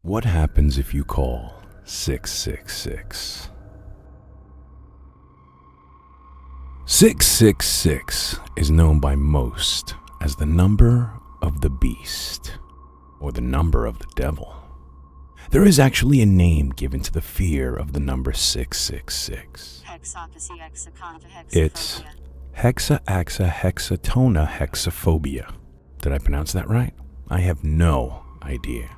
What happens if you call 666? 666 is known by most as the number of the beast, or the number of the devil. There is actually a name given to the fear of the number 666. It's hexatona hexaphobia. Did I pronounce that right? I have no idea.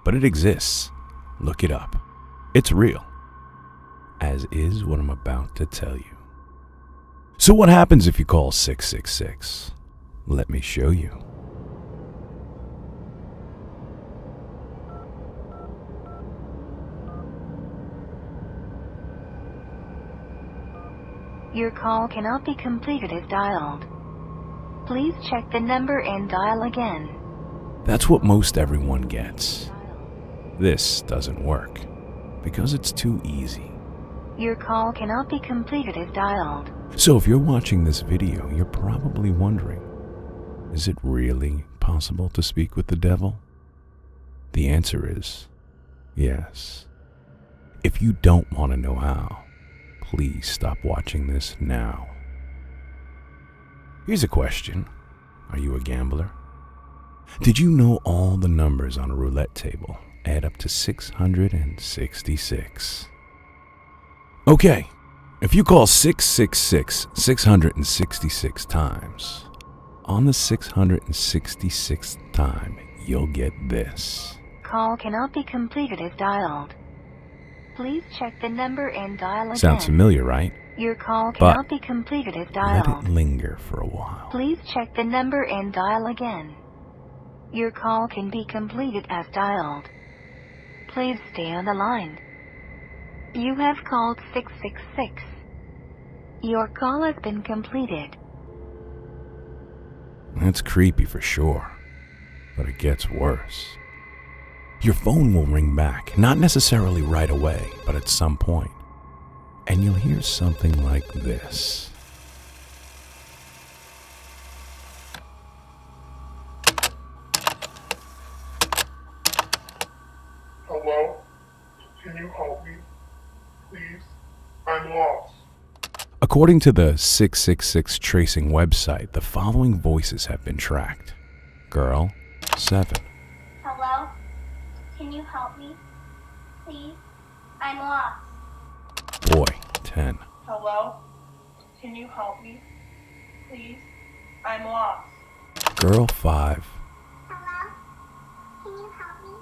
But it exists. Look it up. It's real. As is what I'm about to tell you. So what happens if you call 666? Let me show you. Your call cannot be completed if dialed. Please check the number and dial again. That's what most everyone gets. This doesn't work because it's too easy. Your call cannot be completed if dialed. So if you're watching this video, you're probably wondering, is it really possible to speak with the devil? The answer is yes. If you don't want to know how, please stop watching this now. Here's a question. Are you a gambler? Did you know all the numbers on a roulette table add up to 666? Okay, if you call 666 666 times, on the 666th time, you'll get this. Call cannot be completed if dialed. Please check the number and dial again. Sounds familiar, right? Your call cannot be completed if dialed. Let it linger for a while. Please check the number and dial again. Your call can be completed as dialed. Please stay on the line. You have called 666. Your call has been completed. That's creepy for sure, but it gets worse. Your phone will ring back, not necessarily right away, but at some point, and you'll hear something like this. Hello? Can you help me? Please? I'm lost. According to the 666 tracing website, the following voices have been tracked. Girl, 7. Hello? Can you help me? Please? I'm lost. Boy, 10. Hello? Can you help me? Please? I'm lost. Girl, 5. Hello? Can you help me?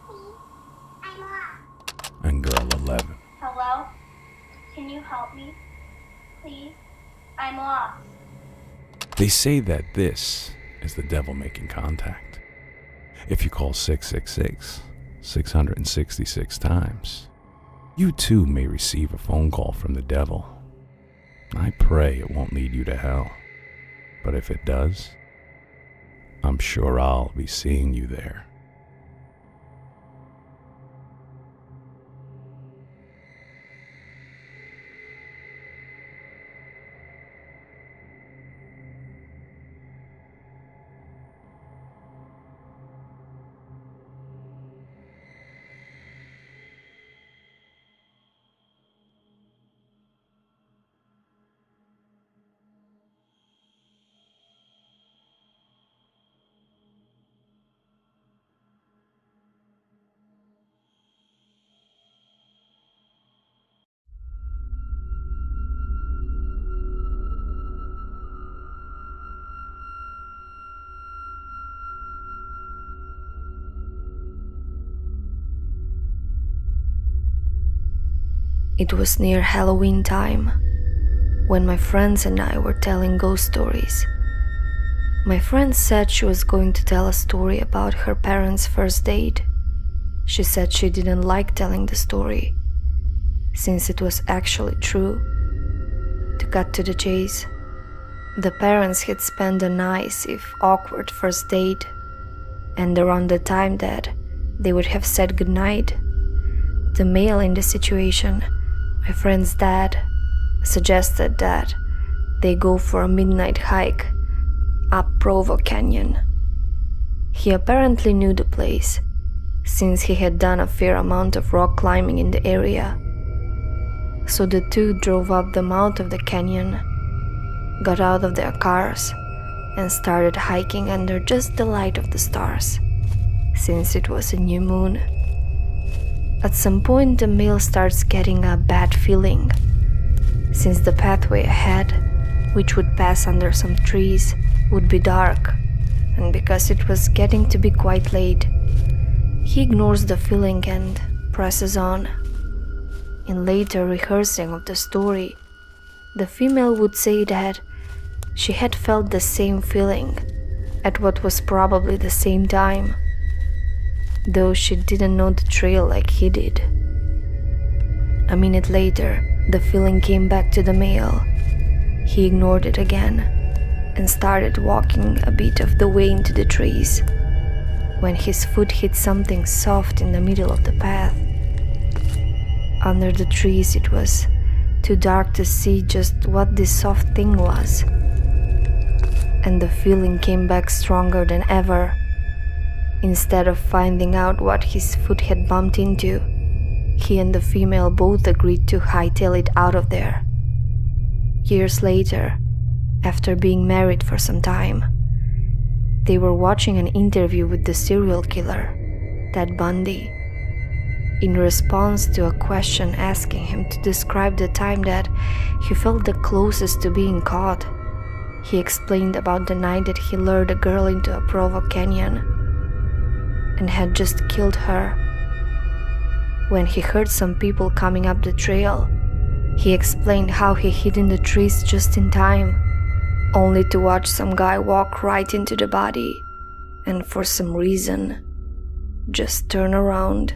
Please? I'm lost. And girl, 11. Hello? Can you help me? Please? I'm lost. They say that this is the devil making contact. If you call 666 666 times, you too may receive a phone call from the devil. I pray it won't lead you to hell, but if it does, I'm sure I'll be seeing you there. It was near Halloween time, when my friends and I were telling ghost stories. My friend said she was going to tell a story about her parents' first date. She said she didn't like telling the story, since it was actually true. To cut to the chase, the parents had spent a nice, if awkward, first date, and around the time that they would have said goodnight, the male in the situation, my friend's dad, suggested that they go for a midnight hike up Provo Canyon. He apparently knew the place, since he had done a fair amount of rock climbing in the area. So the two drove up the mouth of the canyon, got out of their cars, and started hiking under just the light of the stars, since it was a new moon. At some point, the male starts getting a bad feeling, since the pathway ahead, which would pass under some trees, would be dark, and because it was getting to be quite late, he ignores the feeling and presses on. In later rehearsing of the story, the female would say that she had felt the same feeling at what was probably the same time, though she didn't know the trail like he did. A minute later, the feeling came back to the male. He ignored it again and started walking a bit of the way into the trees, when his foot hit something soft in the middle of the path. Under the trees, it was too dark to see just what this soft thing was, and the feeling came back stronger than ever. Instead of finding out what his foot had bumped into, he and the female both agreed to hightail it out of there. Years later, after being married for some time, they were watching an interview with the serial killer, Ted Bundy. In response to a question asking him to describe the time that he felt the closest to being caught, he explained about the night that he lured a girl into a Provo canyon and had just killed her. When he heard some people coming up the trail, he explained how he hid in the trees just in time, only to watch some guy walk right into the body and for some reason just turn around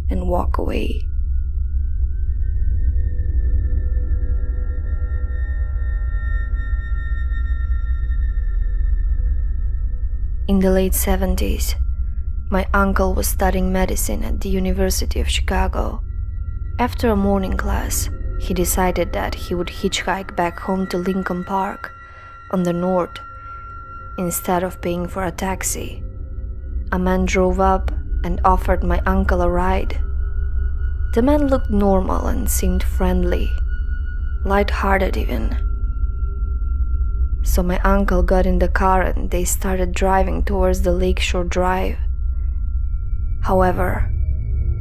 and walk away. In the late 70s, my uncle was studying medicine at the University of Chicago. After a morning class, he decided that he would hitchhike back home to Lincoln Park on the north instead of paying for a taxi. A man drove up and offered my uncle a ride. The man looked normal and seemed friendly, light-hearted even. So my uncle got in the car and they started driving towards the Lakeshore Drive. However,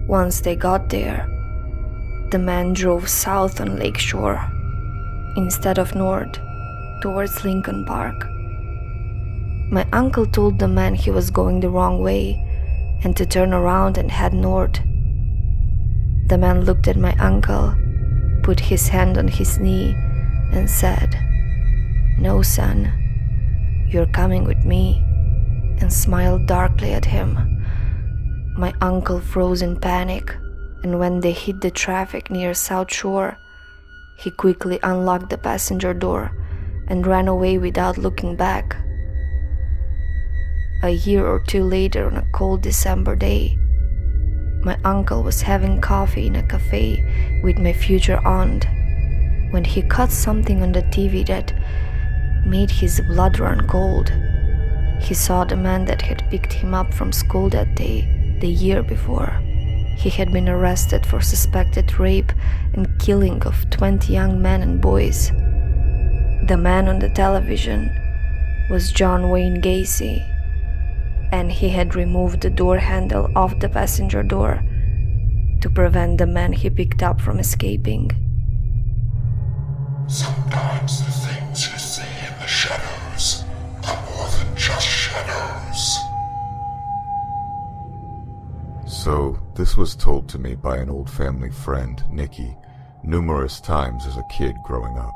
once they got there, the man drove south on Lakeshore instead of north towards Lincoln Park. My uncle told the man he was going the wrong way and to turn around and head north. The man looked at my uncle, put his hand on his knee, and said, "No, son, you're coming with me," and smiled darkly at him. My uncle froze in panic, and when they hit the traffic near South Shore, he quickly unlocked the passenger door and ran away without looking back. A year or two later, on a cold December day, my uncle was having coffee in a cafe with my future aunt when he caught something on the TV that made his blood run cold. He saw the man that had picked him up from school that day, the year before. He had been arrested for suspected rape and killing of 20 young men and boys. The man on the television was John Wayne Gacy, and he had removed the door handle off the passenger door to prevent the man he picked up from escaping. Sometimes the things you see in the shadows are more than just shadows. So, this was told to me by an old family friend, Nikki, numerous times as a kid growing up,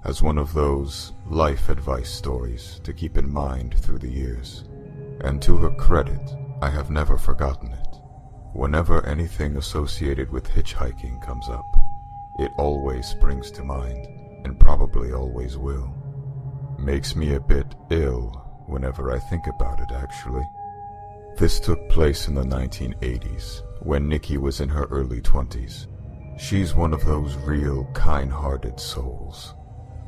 as one of those life advice stories to keep in mind through the years. And to her credit, I have never forgotten it. Whenever anything associated with hitchhiking comes up, it always springs to mind, and probably always will. Makes me a bit ill whenever I think about it, actually. This took place in the 1980s, when Nikki was in her early 20s. She's one of those real kind-hearted souls,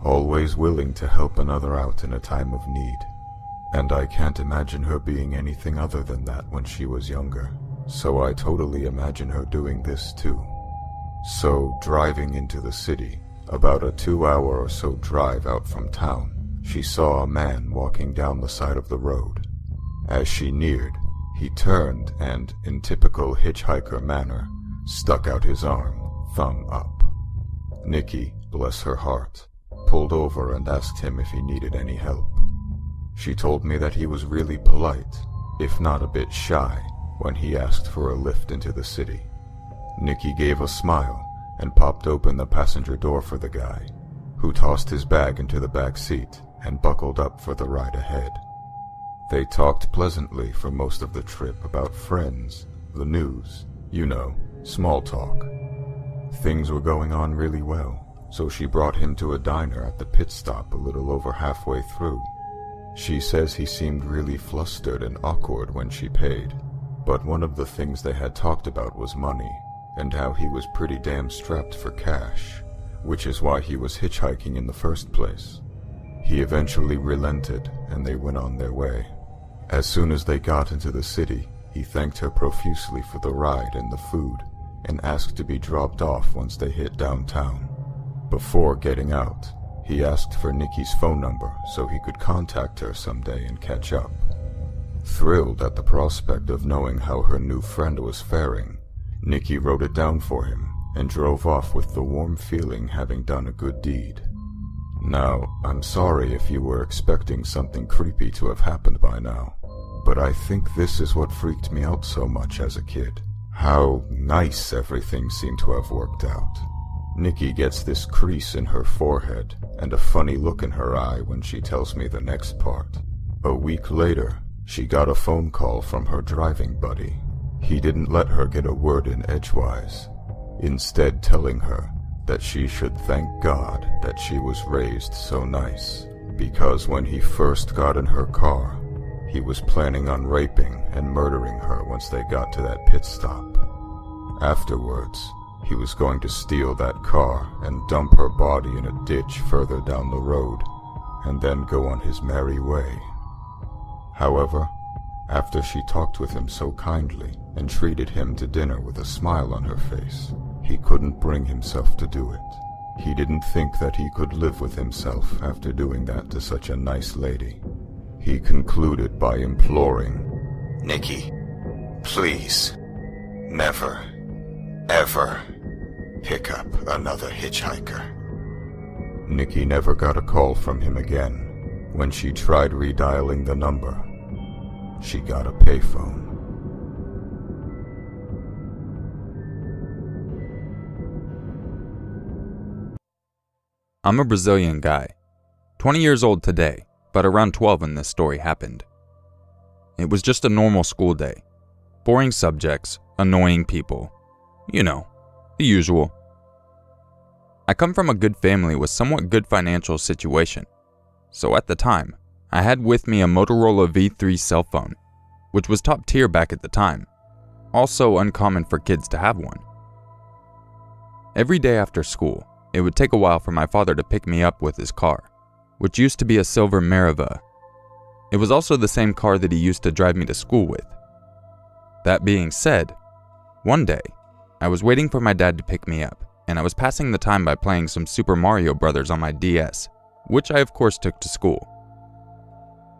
always willing to help another out in a time of need. And I can't imagine her being anything other than that when she was younger. so I totally imagine her doing this too. So, driving into the city, about a 2-hour or so drive out from town, she saw a man walking down the side of the road. As she neared, he turned and, in typical hitchhiker manner, stuck out his arm, thumb up. Nikki, bless her heart, pulled over and asked him if he needed any help. She told me that he was really polite, if not a bit shy, when he asked for a lift into the city. Nikki gave a smile and popped open the passenger door for the guy, who tossed his bag into the back seat and buckled up for the ride ahead. They talked pleasantly for most of the trip about friends, the news, small talk. Things were going on really well, so she brought him to a diner at the pit stop a little over halfway through. She says he seemed really flustered and awkward when she paid, but one of the things they had talked about was money, and how he was pretty damn strapped for cash, which is why he was hitchhiking in the first place. He eventually relented, and they went on their way. As soon as they got into the city, he thanked her profusely for the ride and the food, and asked to be dropped off once they hit downtown. Before getting out, he asked for Nikki's phone number so he could contact her someday and catch up. Thrilled at the prospect of knowing how her new friend was faring, Nikki wrote it down for him and drove off with the warm feeling having done a good deed. Now, I'm sorry if you were expecting something creepy to have happened by now, but I think this is what freaked me out so much as a kid. How nice everything seemed to have worked out. Nikki gets this crease in her forehead and a funny look in her eye when she tells me the next part. A week later, she got a phone call from her driving buddy. He didn't let her get a word in edgewise, instead telling her that she should thank God that she was raised so nice, because when he first got in her car, he was planning on raping and murdering her once they got to that pit stop. Afterwards, he was going to steal that car and dump her body in a ditch further down the road, and then go on his merry way. However, after she talked with him so kindly and treated him to dinner with a smile on her face, he couldn't bring himself to do it. He didn't think that he could live with himself after doing that to such a nice lady. He concluded by imploring, "Nikki, please, never, ever pick up another hitchhiker." Nikki never got a call from him again. When she tried redialing the number, she got a payphone. I'm a Brazilian guy, 20 years old today, but around 12 when this story happened. It was just a normal school day. Boring subjects, annoying people. The usual. I come from a good family with somewhat good financial situation, so at the time, I had with me a Motorola V3 cell phone, which was top tier back at the time, also uncommon for kids to have one. Every day after school, it would take a while for my father to pick me up with his car, which used to be a silver Mariva. It was also the same car that he used to drive me to school with. That being said, one day, I was waiting for my dad to pick me up, and I was passing the time by playing some Super Mario Brothers on my DS, which I of course took to school.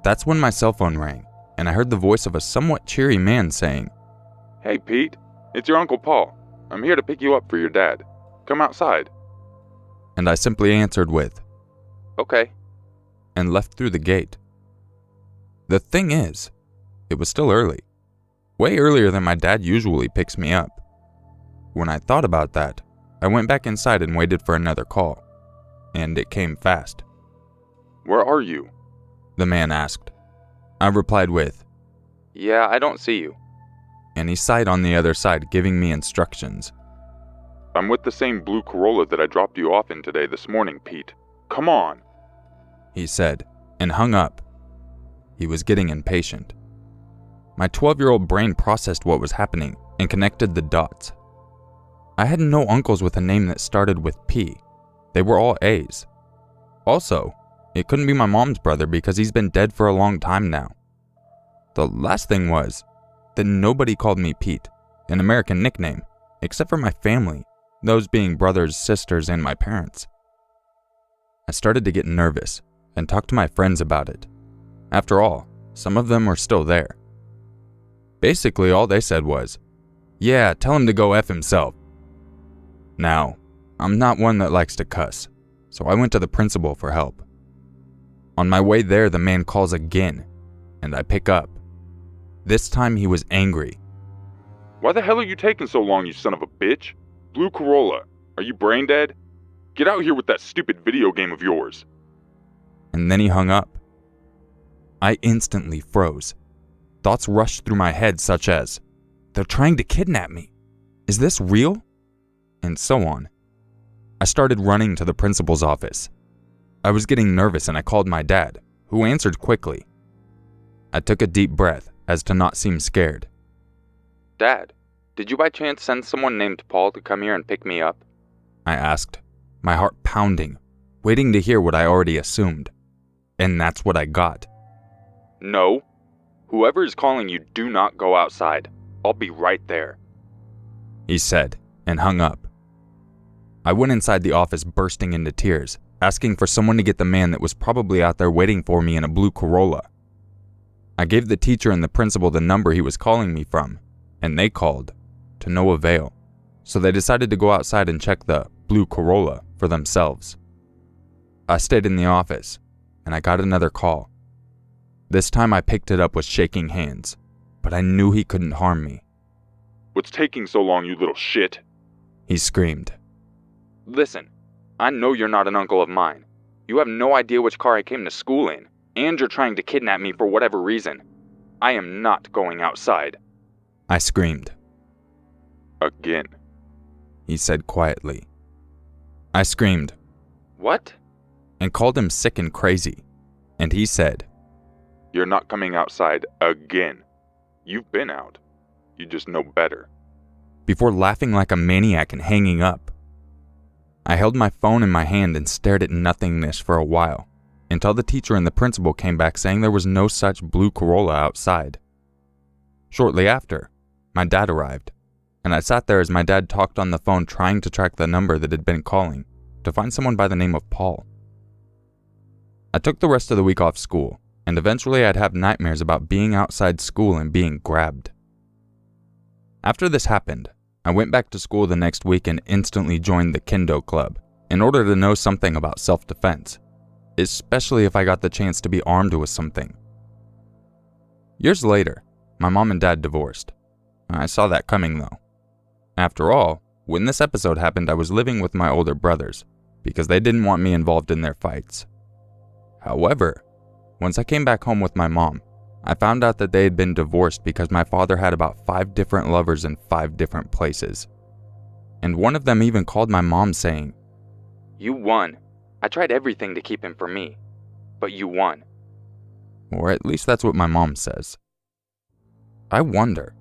That's when my cell phone rang, and I heard the voice of a somewhat cheery man saying, "Hey Pete, it's your Uncle Paul. I'm here to pick you up for your dad. Come outside." And I simply answered with, "Okay," and left through the gate. The thing is, it was still early. Way earlier than my dad usually picks me up. When I thought about that, I went back inside and waited for another call. And it came fast. "Where are you?" the man asked. I replied with, "Yeah, I don't see you." And he sighed on the other side, giving me instructions. "I'm with the same blue Corolla that I dropped you off in today this morning, Pete. Come on," he said, and hung up. He was getting impatient. My 12-year-old brain processed what was happening and connected the dots. I had no uncles with a name that started with P. They were all A's. Also, it couldn't be my mom's brother because he's been dead for a long time now. The last thing was that nobody called me Pete an American nickname, except for my family, those being brothers, sisters, and my parents. I started to get nervous and talked to my friends about it. After all, some of them were still there. Basically, all they said was, "Yeah, tell him to go F himself." Now, I'm not one that likes to cuss, so I went to the principal for help. On my way there, the man calls again, and I pick up. This time he was angry. Why the hell are you taking so long, you son of a bitch? Blue Corolla, are you brain dead? Get out here with that stupid video game of yours. And then he hung up. I instantly froze. Thoughts rushed through my head such as, they're trying to kidnap me. Is this real? And so on. I started running to the principal's office. I was getting nervous and I called my dad, who answered quickly. I took a deep breath as to not seem scared. "Dad, did you by chance send someone named Paul to come here and pick me up?" I asked, my heart pounding, waiting to hear what I already assumed. And that's what I got. No. Whoever is calling you, do not go outside. I'll be right there, he said, and hung up. I went inside the office bursting into tears, asking for someone to get the man that was probably out there waiting for me in a blue Corolla. I gave the teacher and the principal the number he was calling me from, and they called, to no avail, so they decided to go outside and check the blue Corolla for themselves. I stayed in the office, and I got another call. This time I picked it up with shaking hands, but I knew he couldn't harm me. "What's taking so long, you little shit?" he screamed. "Listen, I know you're not an uncle of mine. You have no idea which car I came to school in, and you're trying to kidnap me for whatever reason. I am not going outside," I screamed. "Again," he said quietly. I screamed, "What?" and called him sick and crazy, and he said, "You're not coming outside again. You've been out. You just know better," before laughing like a maniac and hanging up. I held my phone in my hand and stared at nothingness for a while, until the teacher and the principal came back saying there was no such blue Corolla outside. Shortly after, my dad arrived, and I sat there as my dad talked on the phone trying to track the number that had been calling to find someone by the name of Paul. I took the rest of the week off school, and eventually I'd have nightmares about being outside school and being grabbed. After this happened, I went back to school the next week and instantly joined the Kendo Club in order to know something about self-defense, especially if I got the chance to be armed with something. Years later, my mom and dad divorced. I saw that coming though. After all, when this episode happened, I was living with my older brothers because they didn't want me involved in their fights. However, once I came back home with my mom, I found out that they had been divorced because my father had about 5 different lovers in 5 different places. And one of them even called my mom saying, "You won. I tried everything to keep him from me, but you won." Or at least that's what my mom says. I wonder,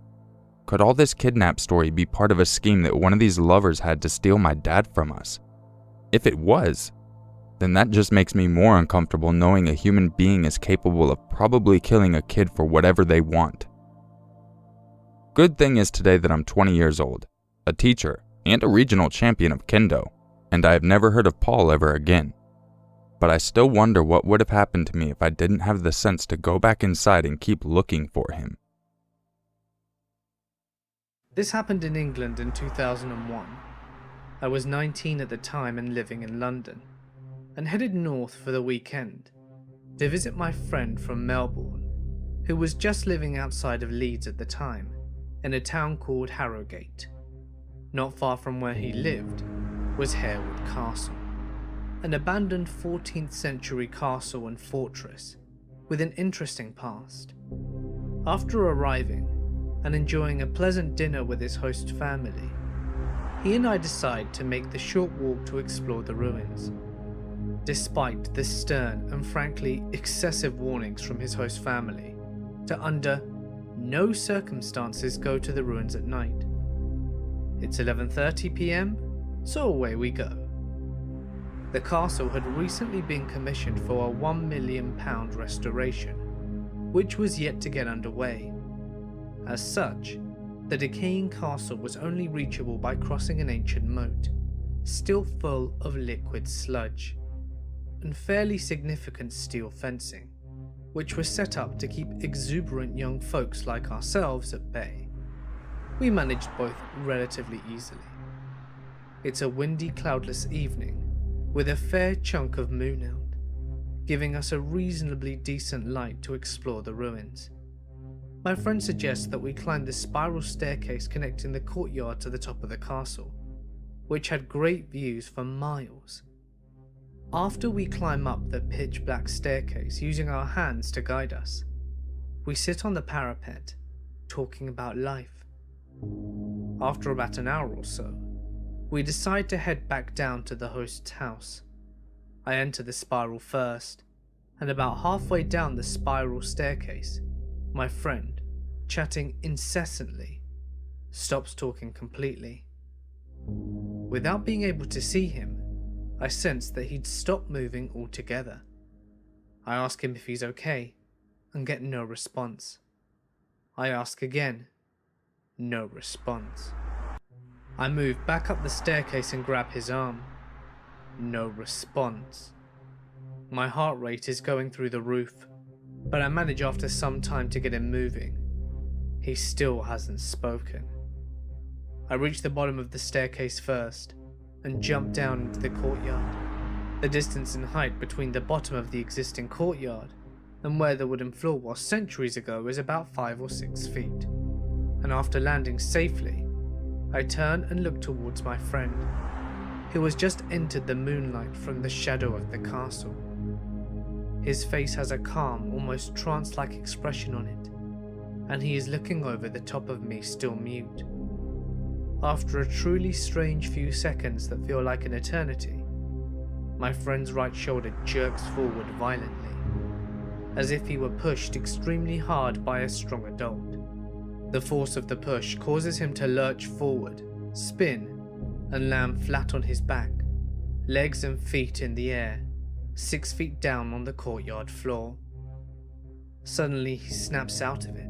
could all this kidnap story be part of a scheme that one of these lovers had to steal my dad from us? If it was, then that just makes me more uncomfortable knowing a human being is capable of probably killing a kid for whatever they want. Good thing is today that I'm 20 years old, a teacher, and a regional champion of Kendo, and I have never heard of Paul ever again. But I still wonder what would have happened to me if I didn't have the sense to go back inside and keep looking for him. This happened in England in 2001. I was 19 at the time and living in London, and headed north for the weekend to visit my friend from Melbourne, who was just living outside of Leeds at the time, in a town called Harrogate. Not far from where he lived was Harewood Castle, an abandoned 14th century castle and fortress with an interesting past. After arriving and enjoying a pleasant dinner with his host family, he and I decide to make the short walk to explore the ruins. Despite the stern and frankly excessive warnings from his host family to under no circumstances go to the ruins at night. It's 11:30 p.m, so away we go. The castle had recently been commissioned for a £1 million restoration, which was yet to get underway. As such, The decaying castle was only reachable by crossing an ancient moat, still full of liquid sludge, and fairly significant steel fencing, which was set up to keep exuberant young folks like ourselves at bay. We managed both relatively easily. It's a windy, cloudless evening, with a fair chunk of moon out, giving us a reasonably decent light to explore the ruins. My friend suggests that we climb the spiral staircase connecting the courtyard to the top of the castle, which had great views for miles. After we climb up the pitch-black staircase using our hands to guide us, we sit on the parapet, talking about life. After about an hour or so, we decide to head back down to the host's house. I enter the spiral first, and about halfway down the spiral staircase, my friend, chatting incessantly, stops talking completely. Without being able to see him, I sense that he'd stopped moving altogether. I ask him if he's okay, and get no response. I ask again. No response. I move back up the staircase and grab his arm. No response. My heart rate is going through the roof, but I manage after some time to get him moving. He still hasn't spoken. I reach the bottom of the staircase first, and jump down into the courtyard. The distance in height between the bottom of the existing courtyard and where the wooden floor was centuries ago is about 5 or 6 feet. And after landing safely, I turn and look towards my friend, who has just entered the moonlight from the shadow of the castle. His face has a calm, almost trance-like expression on it, and he is looking over the top of me, still mute. After a truly strange few seconds that feel like an eternity, my friend's right shoulder jerks forward violently, as if he were pushed extremely hard by a strong adult. The force of the push causes him to lurch forward, spin, and land flat on his back, legs and feet in the air, 6 feet down on the courtyard floor. Suddenly he snaps out of it,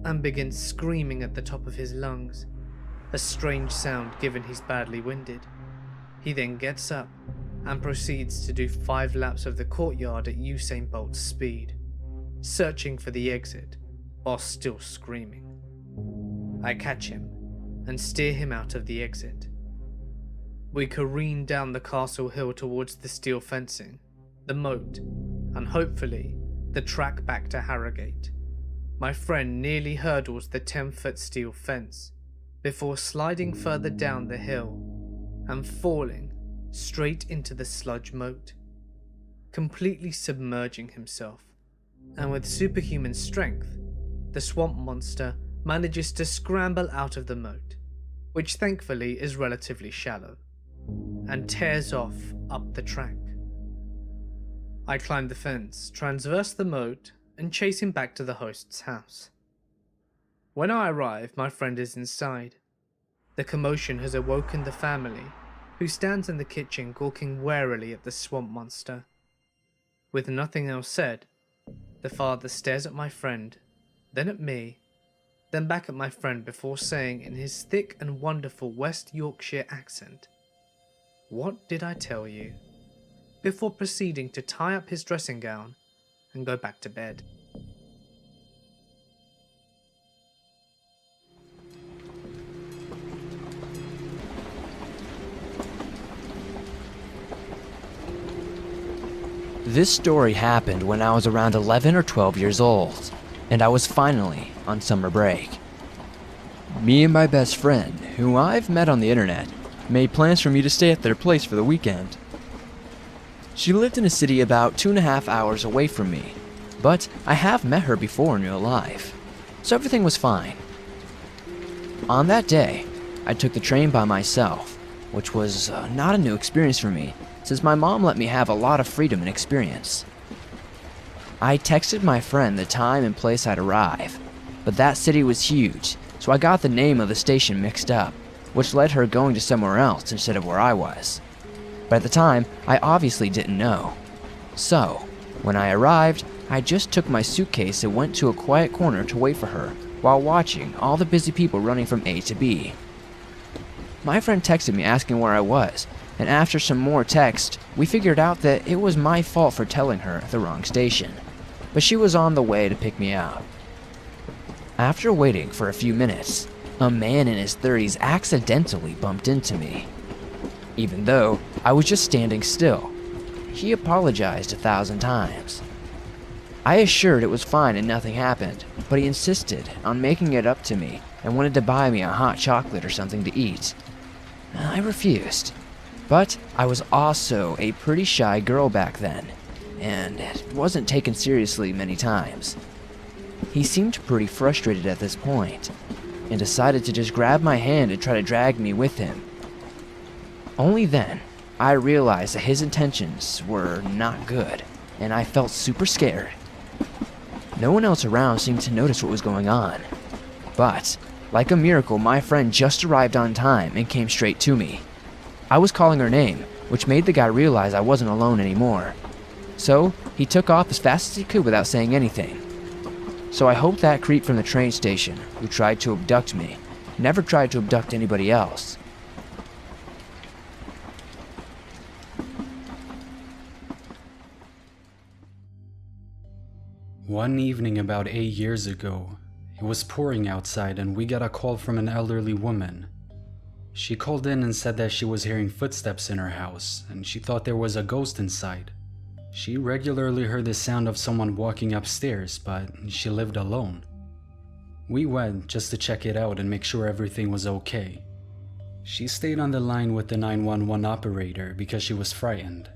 and begins screaming at the top of his lungs, a strange sound given he's badly winded. He then gets up and proceeds to do 5 laps of the courtyard at Usain Bolt's speed, searching for the exit while still screaming. I catch him and steer him out of the exit. We careen down the castle hill towards the steel fencing, the moat, and hopefully the track back to Harrogate. My friend nearly hurdles the 10-foot steel fence before sliding further down the hill and falling straight into the sludge moat, completely submerging himself, and with superhuman strength, the swamp monster manages to scramble out of the moat, which thankfully is relatively shallow, and tears off up the track. I climb the fence, transverse the moat, and chase him back to the host's house. When I arrive, my friend is inside. The commotion has awoken the family, who stands in the kitchen gawking warily at the swamp monster. With nothing else said, the father stares at my friend, then at me, then back at my friend before saying in his thick and wonderful West Yorkshire accent, "What did I tell you?" before proceeding to tie up his dressing gown and go back to bed. This story happened when I was around 11 or 12 years old, and I was finally on summer break. Me and my best friend, who I've met on the internet, made plans for me to stay at their place for the weekend. She lived in a city about 2.5 hours away from me, but I have met her before in real life, so everything was fine. On that day, I took the train by myself, which was not a new experience for me, since my mom let me have a lot of freedom and experience. I texted my friend the time and place I'd arrive, but that city was huge, so I got the name of the station mixed up, which led her going to somewhere else instead of where I was. But at the time, I obviously didn't know. So, when I arrived, I just took my suitcase and went to a quiet corner to wait for her, while watching all the busy people running from A to B. My friend texted me asking where I was, and after some more text, we figured out that it was my fault for telling her the wrong station, but she was on the way to pick me up. After waiting for a few minutes, a man in his 30s accidentally bumped into me. Even though I was just standing still, he apologized 1,000 times. I assured it was fine and nothing happened, but he insisted on making it up to me and wanted to buy me a hot chocolate or something to eat. I refused, but I was also a pretty shy girl back then, and it wasn't taken seriously many times. He seemed pretty frustrated at this point, and decided to just grab my hand and try to drag me with him. Only then, I realized that his intentions were not good, and I felt super scared. No one else around seemed to notice what was going on, but, like a miracle, my friend just arrived on time and came straight to me. I was calling her name, which made the guy realize I wasn't alone anymore. So, he took off as fast as he could without saying anything. So I hope that creep from the train station, who tried to abduct me, never tried to abduct anybody else. One evening about 8 years ago, it was pouring outside and we got a call from an elderly woman. She called in and said that she was hearing footsteps in her house and she thought there was a ghost inside. She regularly heard the sound of someone walking upstairs, but she lived alone. We went just to check it out and make sure everything was okay. She stayed on the line with the 911 operator because she was frightened.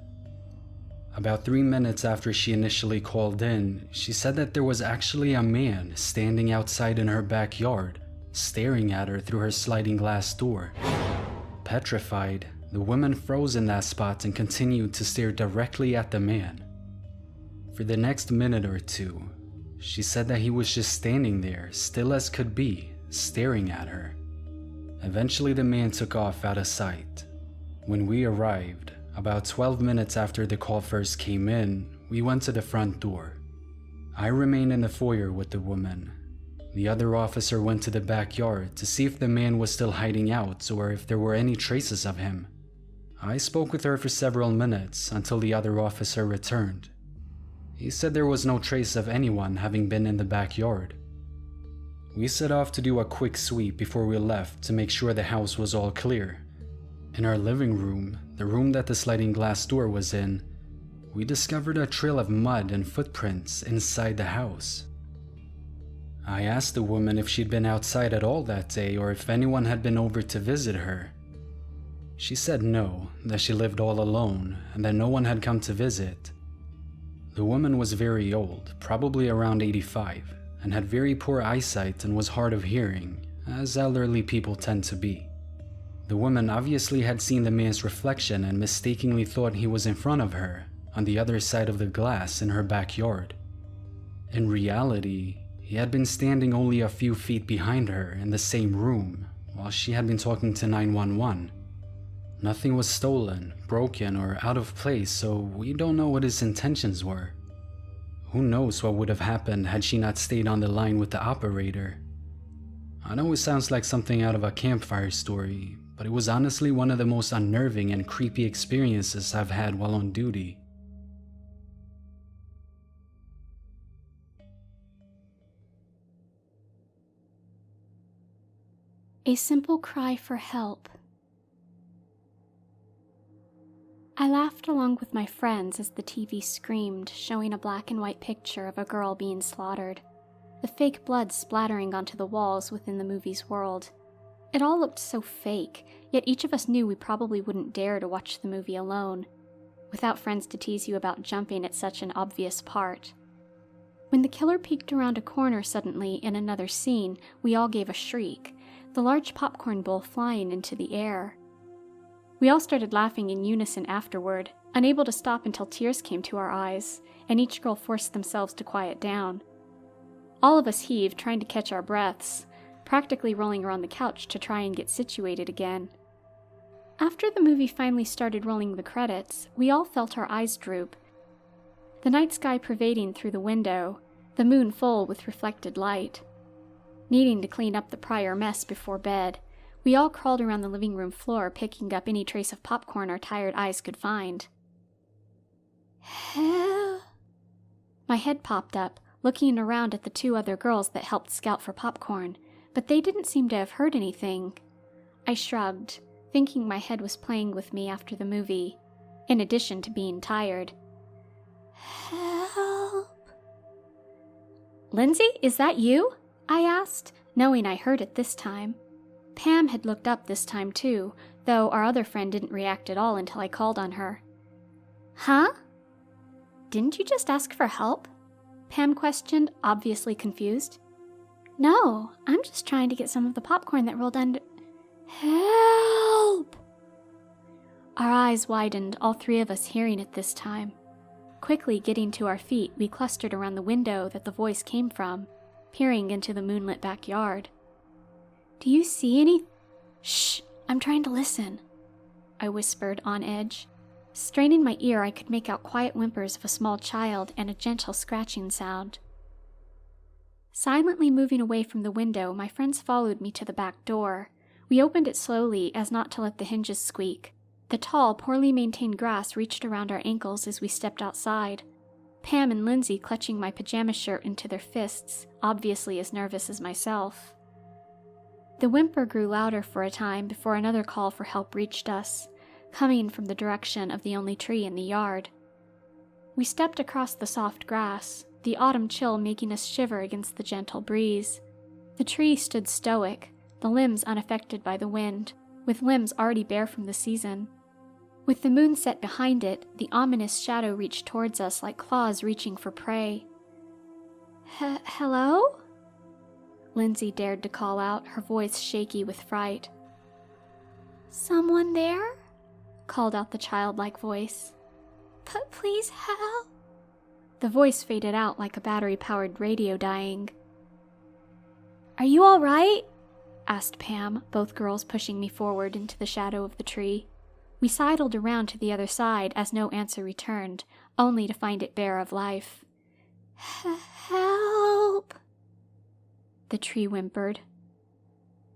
About 3 minutes after she initially called in, she said that there was actually a man standing outside in her backyard, staring at her through her sliding glass door. Petrified, the woman froze in that spot and continued to stare directly at the man. For the next minute or two, she said that he was just standing there, still as could be, staring at her. Eventually the man took off out of sight. When we arrived, about 12 minutes after the call first came in, we went to the front door. I remained in the foyer with the woman. The other officer went to the backyard to see if the man was still hiding out or if there were any traces of him. I spoke with her for several minutes until the other officer returned. He said there was no trace of anyone having been in the backyard. We set off to do a quick sweep before we left to make sure the house was all clear. In our living room, the room that the sliding glass door was in, we discovered a trail of mud and footprints inside the house. I asked the woman if she'd been outside at all that day or if anyone had been over to visit her. She said no, that she lived all alone and that no one had come to visit. The woman was very old, probably around 85, and had very poor eyesight and was hard of hearing, as elderly people tend to be. The woman obviously had seen the man's reflection and mistakenly thought he was in front of her, on the other side of the glass in her backyard. In reality, he had been standing only a few feet behind her in the same room, while she had been talking to 911. Nothing was stolen, broken, or out of place, so we don't know what his intentions were. Who knows what would have happened had she not stayed on the line with the operator. I know it sounds like something out of a campfire story, but it was honestly one of the most unnerving and creepy experiences I've had while on duty. A simple cry for help. I laughed along with my friends as the TV screamed, showing a black and white picture of a girl being slaughtered, the fake blood splattering onto the walls within the movie's world. It all looked so fake, yet each of us knew we probably wouldn't dare to watch the movie alone, without friends to tease you about jumping at such an obvious part. When the killer peeked around a corner suddenly in another scene, we all gave a shriek, the large popcorn bowl flying into the air. We all started laughing in unison afterward, unable to stop until tears came to our eyes, and each girl forced themselves to quiet down. All of us heaved, trying to catch our breaths, practically rolling around the couch to try and get situated again. After the movie finally started rolling the credits, we all felt our eyes droop. The night sky pervading through the window, the moon full with reflected light. needing to clean up the prior mess before bed. We all crawled around the living room floor, picking up any trace of popcorn our tired eyes could find. Help! My head popped up, looking around at the 2 other girls that helped scout for popcorn, but they didn't seem to have heard anything. I shrugged, thinking my head was playing with me after the movie, in addition to being tired. Help! Lindsay, is that you? I asked, knowing I heard it this time. Pam had looked up this time too, though our other friend didn't react at all until I called on her. Huh? Didn't you just ask for help? Pam questioned, obviously confused. No, I'm just trying to get some of the popcorn that rolled under... Help! Our eyes widened, all 3 of us hearing it this time. Quickly getting to our feet, we clustered around the window that the voice came from, peering into the moonlit backyard. Do you see any... Shh, I'm trying to listen, I whispered on edge. Straining my ear, I could make out quiet whimpers of a small child and a gentle scratching sound. Silently moving away from the window, my friends followed me to the back door. We opened it slowly as not to let the hinges squeak. The tall, poorly maintained grass reached around our ankles as we stepped outside. Pam and Lindsay clutching my pajama shirt into their fists, obviously as nervous as myself. The whimper grew louder for a time before another call for help reached us, coming from the direction of the only tree in the yard. We stepped across the soft grass, the autumn chill making us shiver against the gentle breeze. The tree stood stoic, the limbs unaffected by the wind, with limbs already bare from the season. With the moon set behind it, the ominous shadow reached towards us like claws reaching for prey. Hello? Lindsay dared to call out, her voice shaky with fright. Someone there? Called out the childlike voice. But please help. The voice faded out like a battery-powered radio dying. Are you all right? Asked Pam, both girls pushing me forward into the shadow of the tree. We sidled around to the other side as no answer returned, only to find it bare of life. Help! The tree whimpered.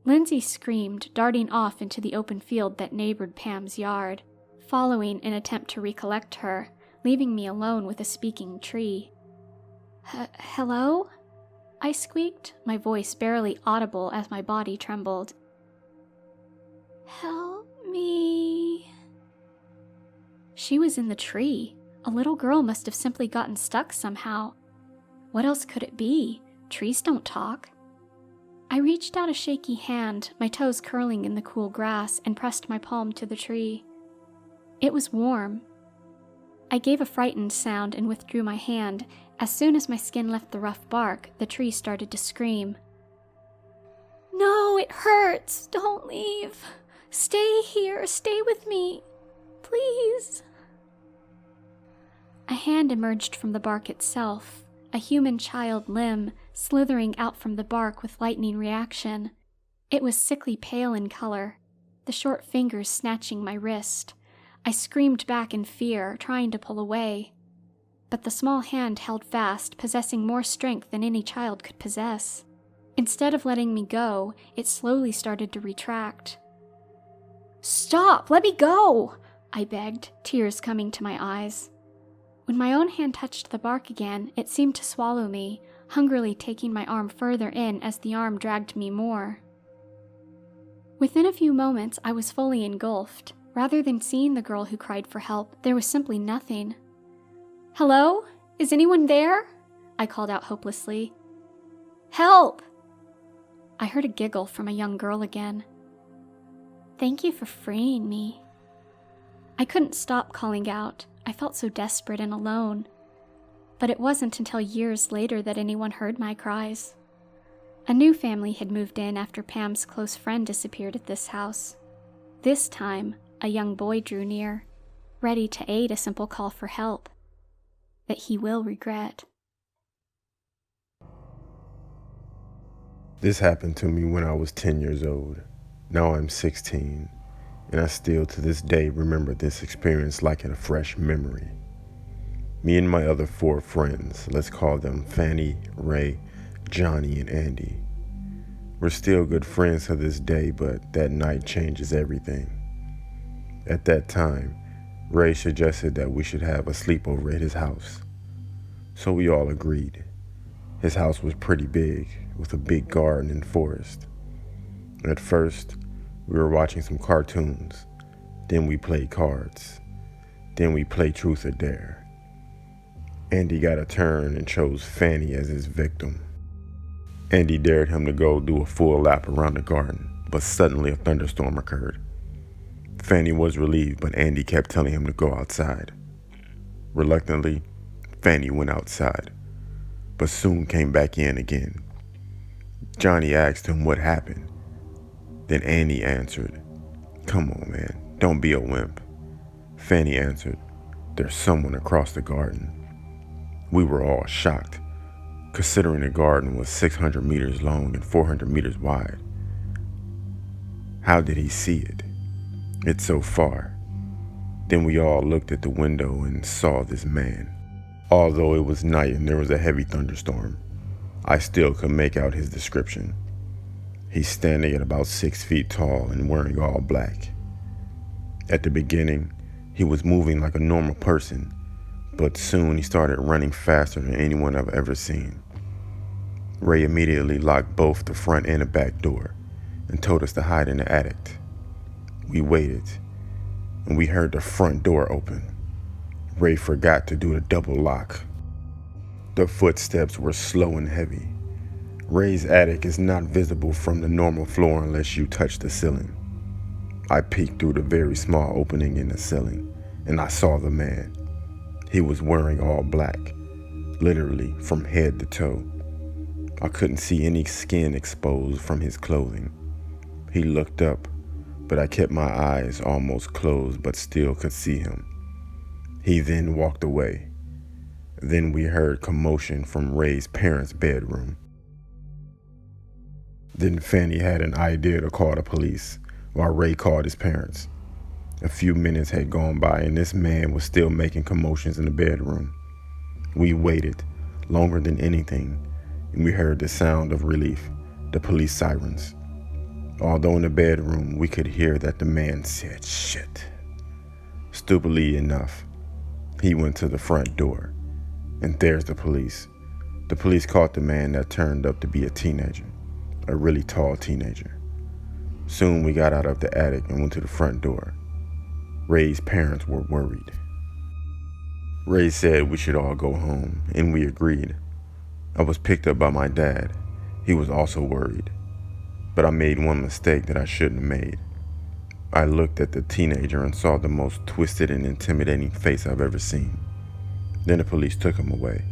Lindsay screamed, darting off into the open field that neighbored Pam's yard, following in attempt to recollect her, leaving me alone with a speaking tree. Hello? I squeaked, my voice barely audible as my body trembled. Help me. She was in the tree. A little girl must have simply gotten stuck somehow. What else could it be? Trees don't talk. I reached out a shaky hand, my toes curling in the cool grass, and pressed my palm to the tree. It was warm. I gave a frightened sound and withdrew my hand. As soon as my skin left the rough bark, the tree started to scream. No, it hurts! Don't leave! Stay here! Stay with me! Please! A hand emerged from the bark itself, a human child limb slithering out from the bark with lightning reaction. It was sickly pale in color, the short fingers snatching my wrist. I screamed back in fear, trying to pull away. But the small hand held fast, possessing more strength than any child could possess. Instead of letting me go, it slowly started to retract. Stop! Let me go! I begged, tears coming to my eyes. When my own hand touched the bark again, it seemed to swallow me, hungrily taking my arm further in as the arm dragged me more. Within a few moments, I was fully engulfed. Rather than seeing the girl who cried for help, there was simply nothing. Hello? Is anyone there? I called out hopelessly. Help! I heard a giggle from a young girl again. Thank you for freeing me. I couldn't stop calling out. I felt so desperate and alone. But it wasn't until years later that anyone heard my cries. A new family had moved in after Pam's close friend disappeared at this house. This time, a young boy drew near, ready to aid a simple call for help that he will regret. This happened to me when I was 10 years old. Now I'm 16, and I still to this day remember this experience like a fresh memory. Me and my other 4 friends, let's call them Fanny, Ray, Johnny, and Andy. We're still good friends to this day, but that night changes everything. At that time, Ray suggested that we should have a sleepover at his house. So we all agreed. His house was pretty big, with a big garden and forest. At first, we were watching some cartoons. Then we played cards. Then we played Truth or Dare. Andy got a turn and chose Fanny as his victim. Andy dared him to go do a full lap around the garden, but suddenly a thunderstorm occurred. Fanny was relieved, but Andy kept telling him to go outside. Reluctantly, Fanny went outside, but soon came back in again. Johnny asked him what happened. Then Andy answered, "Come on, man, don't be a wimp." Fanny answered, "There's someone across the garden." We were all shocked, considering the garden was 600 meters long and 400 meters wide. How did he see it? It's so far. Then we all looked at the window and saw this man. Although it was night and there was a heavy thunderstorm, I still could make out his description. He's standing at about 6 feet tall and wearing all black. At the beginning, he was moving like a normal person, but soon he started running faster than anyone I've ever seen. Ray immediately locked both the front and the back door and told us to hide in the attic. We waited, and we heard the front door open. Ray forgot to do the double lock. The footsteps were slow and heavy. Ray's attic is not visible from the normal floor unless you touch the ceiling. I peeked through the very small opening in the ceiling, and I saw the man. He was wearing all black, literally from head to toe. I couldn't see any skin exposed from his clothing. He looked up, but I kept my eyes almost closed but still could see him. He then walked away. Then we heard commotion from Ray's parents' bedroom. Then Fanny had an idea to call the police, while Ray called his parents. A few minutes had gone by and this man was still making commotions in the bedroom. We waited, longer than anything, and we heard the sound of relief, the police sirens. Although in the bedroom, we could hear that the man said shit. Stupidly enough, he went to the front door, and there's the police. The police caught the man that turned up to be a teenager, a really tall teenager. Soon we got out of the attic and went to the front door. Ray's parents were worried. Ray said we should all go home, and we agreed. I was picked up by my dad. He was also worried. But I made one mistake that I shouldn't have made. I looked at the teenager and saw the most twisted and intimidating face I've ever seen. Then the police took him away.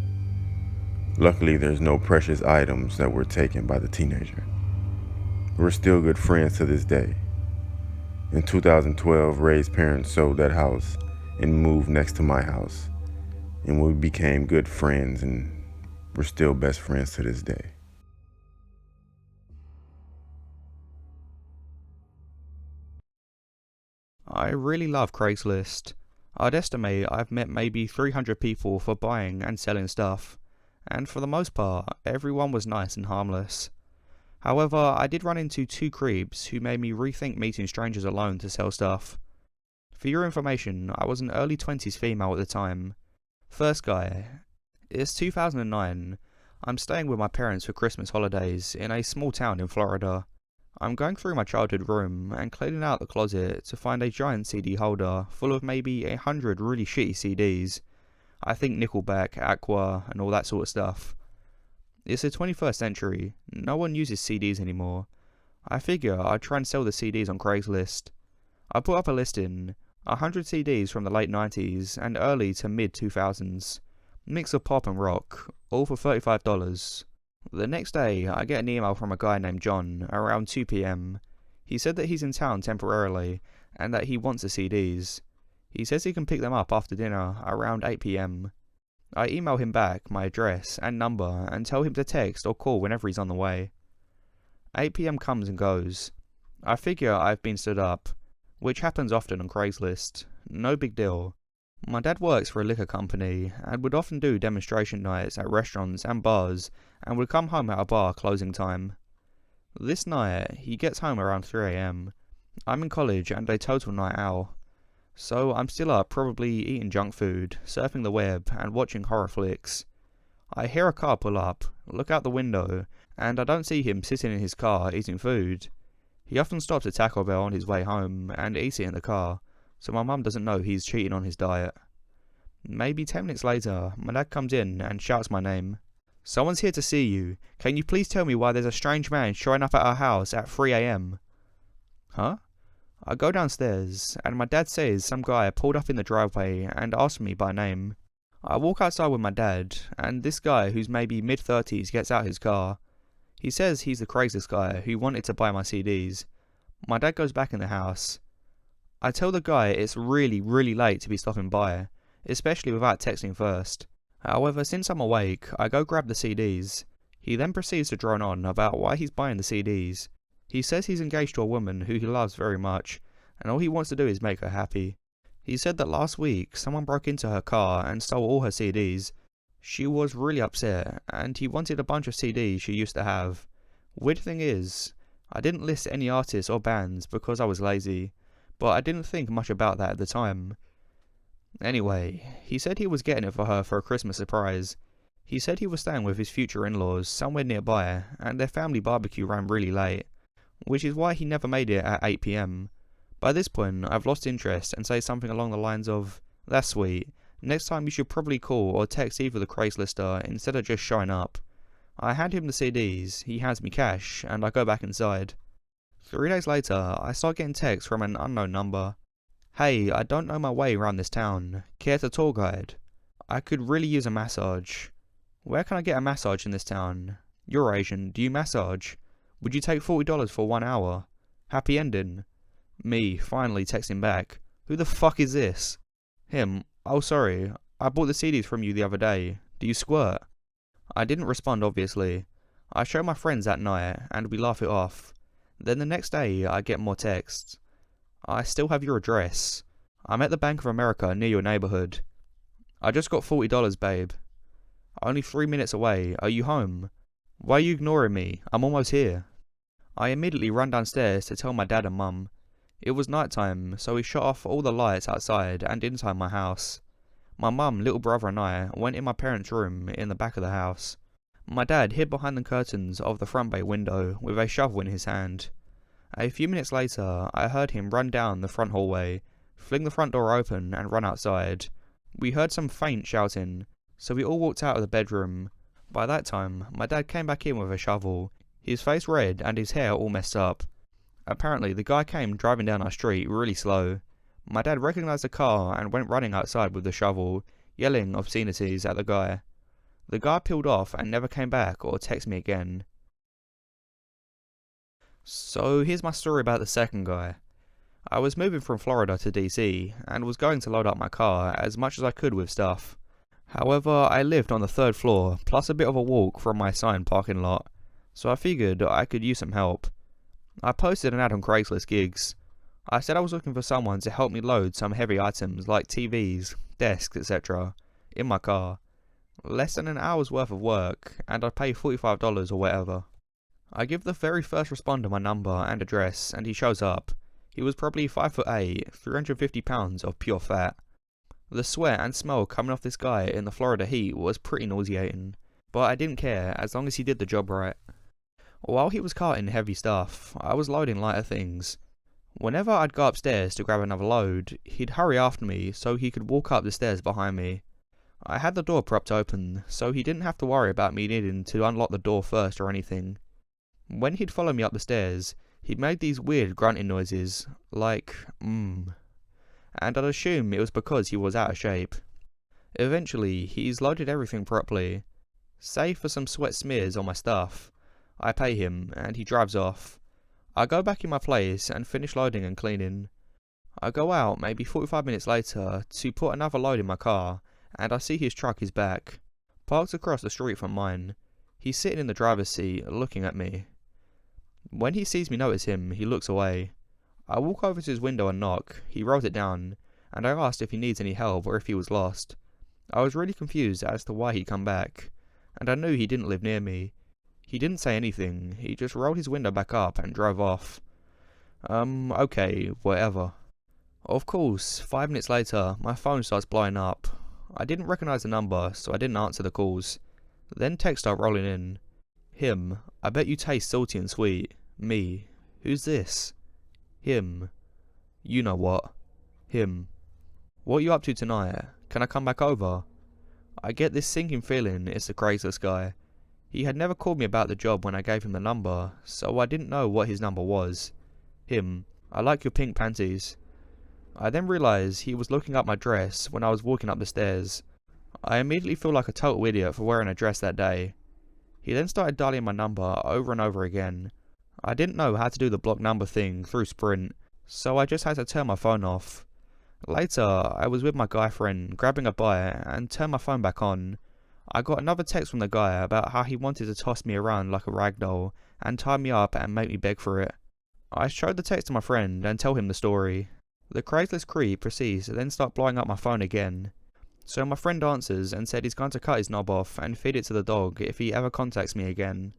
Luckily, there's no precious items that were taken by the teenager. We're still good friends to this day. In 2012, Ray's parents sold that house and moved next to my house. And we became good friends, and we're still best friends to this day. I really love Craigslist. I'd estimate I've met maybe 300 people for buying and selling stuff, and for the most part, everyone was nice and harmless. However, I did run into 2 creeps who made me rethink meeting strangers alone to sell stuff. For your information, I was an early 20s female at the time. First guy. It's 2009. I'm staying with my parents for Christmas holidays in a small town in Florida. I'm going through my childhood room and cleaning out the closet to find a giant CD holder full of maybe 100 really shitty CDs. I think Nickelback, Aqua, and all that sort of stuff. It's the 21st century, no one uses CDs anymore. I figure I'd try and sell the CDs on Craigslist. I put up a listing, 100 CDs from the late 90s and early to mid 2000s. Mix of pop and rock, all for $35. The next day, I get an email from a guy named John, around 2 PM. He said that he's in town temporarily, and that he wants the CDs. He says he can pick them up after dinner, around 8 PM. I email him back my address and number and tell him to text or call whenever he's on the way. 8 PM comes and goes. I figure I've been stood up, which happens often on Craigslist. No big deal. My dad works for a liquor company and would often do demonstration nights at restaurants and bars and would come home at a bar closing time. This night, he gets home around 3 AM. I'm in college and a total night owl. So I'm still up, probably eating junk food, surfing the web, and watching horror flicks. I hear a car pull up, look out the window, and I don't see him sitting in his car eating food. He often stops at Taco Bell on his way home and eats it in the car, so my mum doesn't know he's cheating on his diet. Maybe 10 minutes later, my dad comes in and shouts my name. "Someone's here to see you. Can you please tell me why there's a strange man showing up at our house at 3 AM? Huh? I go downstairs, and my dad says some guy pulled up in the driveway and asked me by name. I walk outside with my dad, and this guy, who's maybe mid-30s, gets out his car. He says he's the craziest guy who wanted to buy my CDs. My dad goes back in the house. I tell the guy it's really, really late to be stopping by, especially without texting first. However, since I'm awake, I go grab the CDs. He then proceeds to drone on about why he's buying the CDs. He says he's engaged to a woman who he loves very much, and all he wants to do is make her happy. He said that last week, someone broke into her car and stole all her CDs. She was really upset, and he wanted a bunch of CDs she used to have. Weird thing is, I didn't list any artists or bands because I was lazy, but I didn't think much about that at the time. Anyway, he said he was getting it for her for a Christmas surprise. He said he was staying with his future in-laws somewhere nearby, and their family barbecue ran really late, which is why he never made it at 8 PM. By this point, I've lost interest and say something along the lines of, "That's sweet. Next time you should probably call or text either the Craigslist instead of just showing up." I hand him the CDs, he hands me cash, and I go back inside. 3 days later, I start getting texts from an unknown number. "Hey, I don't know my way around this town. Care to tour guide? I could really use a massage. Where can I get a massage in this town? You're Asian, do you massage? Would you take $40 for 1 hour? Happy ending." Me, finally texting back. "Who the fuck is this?" Him. "Oh sorry, I bought the CDs from you the other day. Do you squirt?" I didn't respond obviously. I show my friends that night, and we laugh it off. Then the next day, I get more texts. "I still have your address. I'm at the Bank of America near your neighborhood. I just got $40, babe. Only 3 minutes away. Are you home? Why are you ignoring me? I'm almost here." I immediately run downstairs to tell my dad and mum. It was night time, so we shut off all the lights outside and inside my house. My mum, little brother and I went in my parents' room in the back of the house. My dad hid behind the curtains of the front bay window with a shovel in his hand. A few minutes later, I heard him run down the front hallway, fling the front door open and run outside. We heard some faint shouting, so we all walked out of the bedroom. By that time, my dad came back in with a shovel, his face red and his hair all messed up. Apparently, the guy came driving down our street really slow. My dad recognized the car and went running outside with the shovel, yelling obscenities at the guy. The guy peeled off and never came back or texted me again. So here's my story about the second guy. I was moving from Florida to DC and was going to load up my car as much as I could with stuff. However, I lived on the 3rd floor, plus a bit of a walk from my assigned parking lot, so I figured I could use some help. I posted an ad on Craigslist gigs. I said I was looking for someone to help me load some heavy items like TVs, desks, etc. in my car. Less than an hour's worth of work, and I'd pay $45 or whatever. I give the very first responder my number and address, and he shows up. He was probably 5'8", 350 pounds of pure fat. The sweat and smell coming off this guy in the Florida heat was pretty nauseating, but I didn't care as long as he did the job right. While he was carting heavy stuff, I was loading lighter things. Whenever I'd go upstairs to grab another load, he'd hurry after me so he could walk up the stairs behind me. I had the door propped open, so he didn't have to worry about me needing to unlock the door first or anything. When he'd follow me up the stairs, he made these weird grunting noises, like, and I'd assume it was because he was out of shape. Eventually, he's loaded everything properly, save for some sweat smears on my stuff. I pay him, and he drives off. I go back in my place and finish loading and cleaning. I go out maybe 45 minutes later to put another load in my car, and I see his truck is back, parked across the street from mine. He's sitting in the driver's seat, looking at me. When he sees me notice him, he looks away. I walk over to his window and knock. He rolls it down, and I asked if he needs any help or if he was lost. I was really confused as to why he'd come back, and I knew he didn't live near me. He didn't say anything, he just rolled his window back up and drove off. Okay, whatever. Of course, 5 minutes later, my phone starts blowing up. I didn't recognize the number, so I didn't answer the calls. Then texts start rolling in. Him, I bet you taste salty and sweet. Me, who's this? Him, you know what. Him, what are you up to tonight? Can I come back over? I get this sinking feeling it's the Craigslist guy. He had never called me about the job when I gave him the number, so I didn't know what his number was. Him, I like your pink panties. I then realised he was looking up my dress when I was walking up the stairs. I immediately feel like a total idiot for wearing a dress that day. He then started dialing my number over and over again. I didn't know how to do the block number thing through Sprint, so I just had to turn my phone off. Later, I was with my guy friend grabbing a bite and turned my phone back on. I got another text from the guy about how he wanted to toss me around like a rag doll and tie me up and make me beg for it. I showed the text to my friend and tell him the story. The Craigslist creep proceeds to then start blowing up my phone again. So my friend answers and said he's going to cut his knob off and feed it to the dog if he ever contacts me again.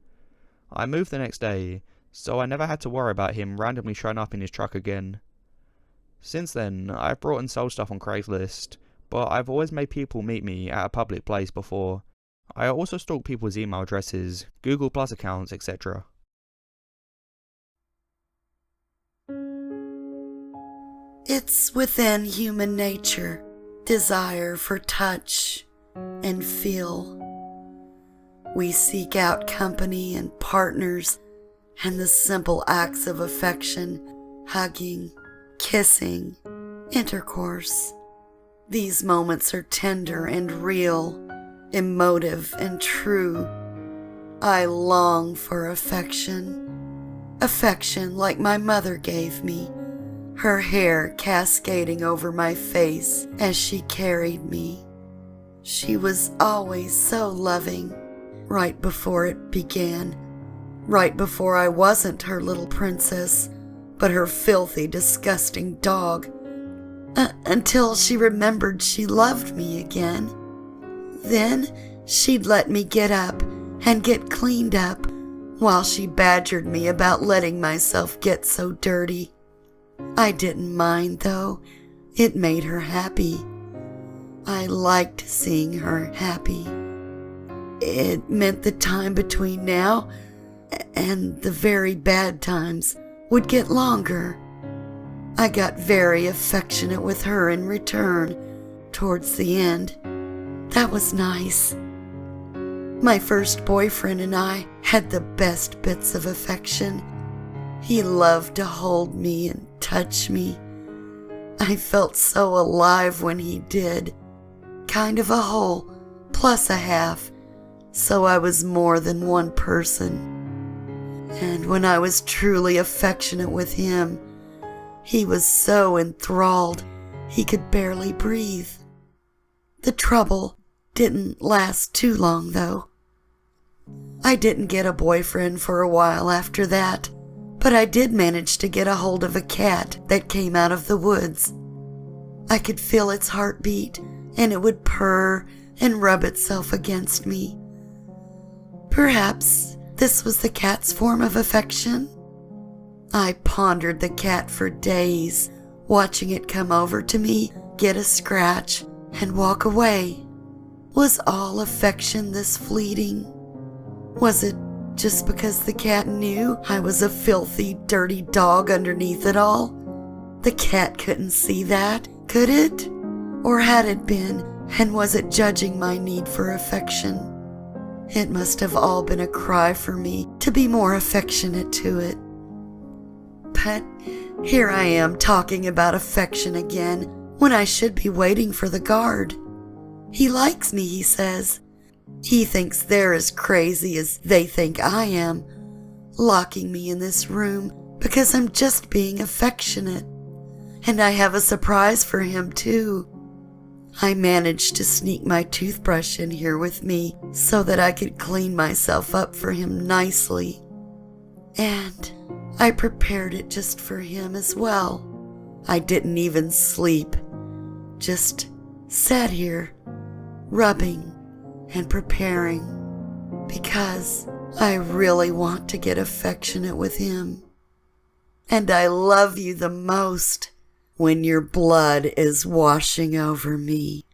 I moved the next day, so I never had to worry about him randomly showing up in his truck again. Since then, I've brought and sold stuff on Craigslist, but I've always made people meet me at a public place before. I also stalk people's email addresses, Google Plus accounts, etc. It's within human nature, desire for touch and feel. We seek out company and partners and the simple acts of affection, hugging, kissing, intercourse. These moments are tender and real, emotive and true. I long for affection. Affection like my mother gave me, her hair cascading over my face as she carried me. She was always so loving, right before it began, right before I wasn't her little princess, but her filthy, disgusting dog, until she remembered she loved me again. Then she'd let me get up and get cleaned up while she badgered me about letting myself get so dirty. I didn't mind, though. It made her happy. I liked seeing her happy. It meant the time between now and the very bad times would get longer. I got very affectionate with her in return towards the end. That was nice. My first boyfriend and I had the best bits of affection. He loved to hold me and touch me. I felt so alive when he did. Kind of a whole plus a half, so I was more than one person. And when I was truly affectionate with him, he was so enthralled he could barely breathe. The trouble didn't last too long, though. I didn't get a boyfriend for a while after that, but I did manage to get a hold of a cat that came out of the woods. I could feel its heartbeat, and it would purr and rub itself against me. Perhaps this was the cat's form of affection? I pondered the cat for days, watching it come over to me, get a scratch, and walk away. Was all affection this fleeting? Was it just because the cat knew I was a filthy, dirty dog underneath it all? The cat couldn't see that, could it? Or had it been, and was it judging my need for affection? It must have all been a cry for me to be more affectionate to it. But here I am talking about affection again when I should be waiting for the guard. He likes me, he says. He thinks they're as crazy as they think I am, locking me in this room because I'm just being affectionate. And I have a surprise for him, too. I managed to sneak my toothbrush in here with me so that I could clean myself up for him nicely. And I prepared it just for him as well. I didn't even sleep, just sat here, rubbing and preparing, because I really want to get affectionate with him. And I love you the most when your blood is washing over me.